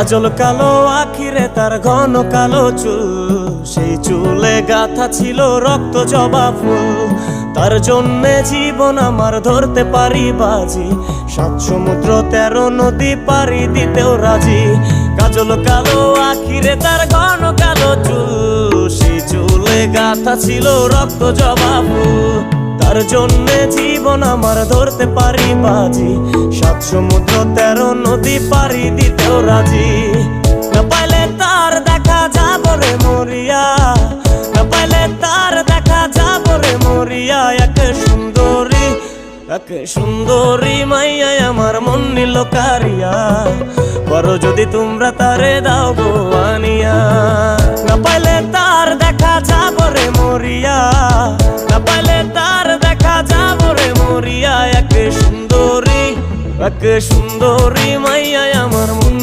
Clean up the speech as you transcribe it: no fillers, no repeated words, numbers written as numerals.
কাজল কালো আখিরে তার ঘন কালো চুল, সেই চুলে গাথা ছিল রক্ত জবা ফুল। তার জন্যে জীবন আমার ধরতে পারি বাজি, 7 সমুদ্র 13 নদী পারি দিতেও রাজি। কাজল কালো আখিরে তার ঘন কালো চুল, সেই চুলে গাথা ছিল রক্ত জবা ফুল। তার জন্যে জীবন আমার ধরতে পারি বাজি, 7 সমুদ্র 13 নদী পারি দিতেও রাজি। না পাইলে তার দেখা যাব রে মরিয়া, না পাইলে তার দেখা যাব রে মরিয়া। একে সুন্দরী মাইয়া আমার মন নিল কারিয়া, করো যদি তোমরা তারে দাও গো আনিয়া। না পাইলে তার দেখা যাব রে মরিয়া, না পাইলে তার দেখা যাব রে মরিয়া। একে সুন্দরী মাইয়া আমার মন